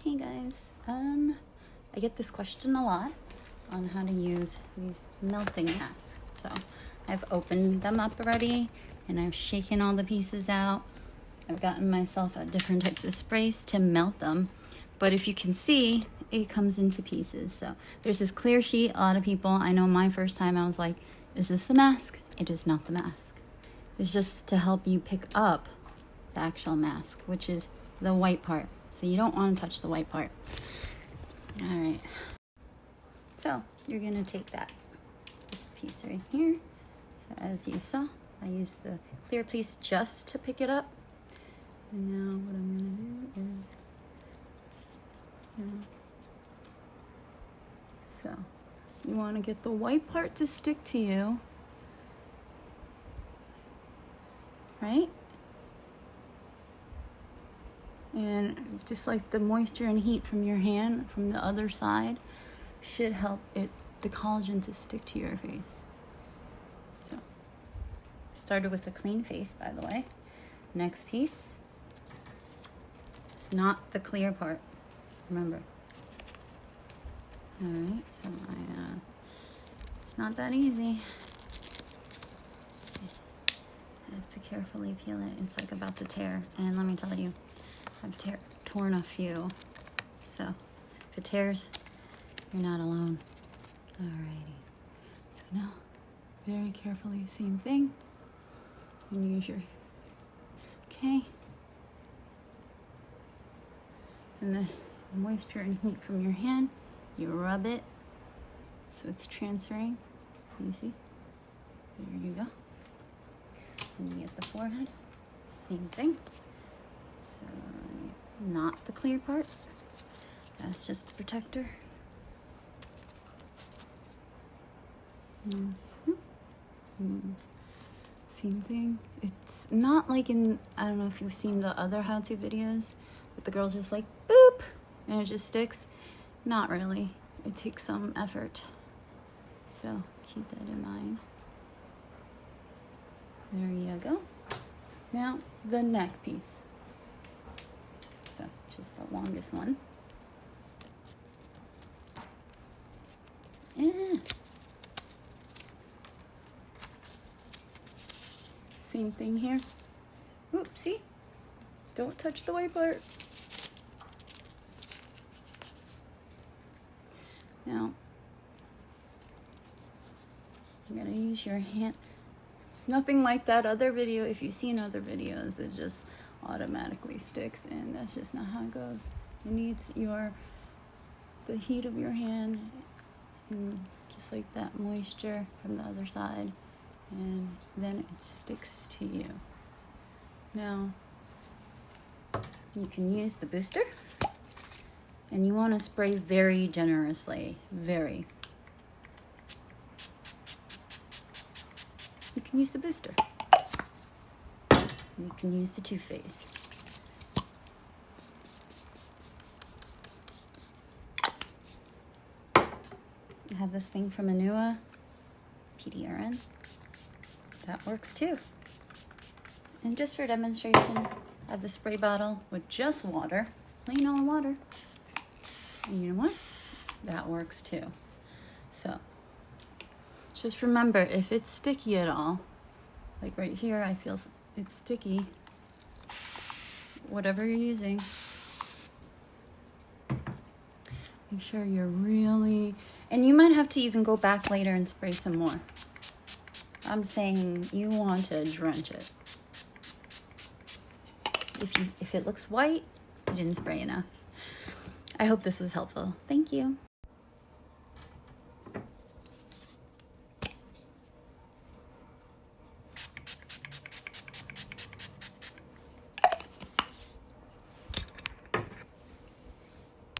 Hey guys, I get this question a lot on how to use these melting masks. So I've opened them up already and I've shaken all the pieces out. I've gotten myself different types of sprays to melt them. But if you can see, it comes into pieces. So there's this clear sheet. A lot of people, I know my first time I was like, is this the mask? It is not the mask. It's just to help you pick up the actual mask, which is the white part. So you don't want to touch the white part. All right. So you're going to take this piece right here. So as you saw, I used the clear piece just to pick it up. And now what I'm going to do is, so you want to get the white part to stick to you, right? And just like the moisture and heat from your hand from the other side should help the collagen to stick to your face. So started with a clean face, by the way. Next piece, it's not the clear part, remember. All right, so it's not that easy. I have to carefully peel it. It's like about to tear, and let me tell you, I've torn a few. So if it tears, you're not alone. Alrighty. So now, very carefully, same thing. And use your, okay. And the moisture and heat from your hand, you rub it so it's transferring. So you see? There you go. And you get the forehead, same thing. So not the clear part, that's just the protector. Same thing. It's not like in, I don't know if you've seen the other how-to videos, but the girl's just like, boop, and it just sticks. Not really. It takes some effort. So keep that in mind. There you go. Now, the neck piece. So, just the longest one. Same thing here. Oopsie. Don't touch the white part. Now, you're gonna use your hand. It's nothing like that other video. If you've seen other videos, it just automatically sticks, and that's just not how it goes. It needs the heat of your hand, and just like that moisture from the other side, and then it sticks to you. Now, you can use the booster, and you want to spray very generously, very. You can use the booster. You can use the two-phase. I have this thing from Anua, PDRN. That works too. And just for demonstration, I have the spray bottle with just water, plain old water. And you know what? That works too. So just remember, if it's sticky at all, like right here, I feel it's sticky, whatever you're using, make sure you're really, and you might have to even go back later and spray some more. I'm saying you want to drench it. If it looks white, you didn't spray enough. I hope this was helpful. Thank you.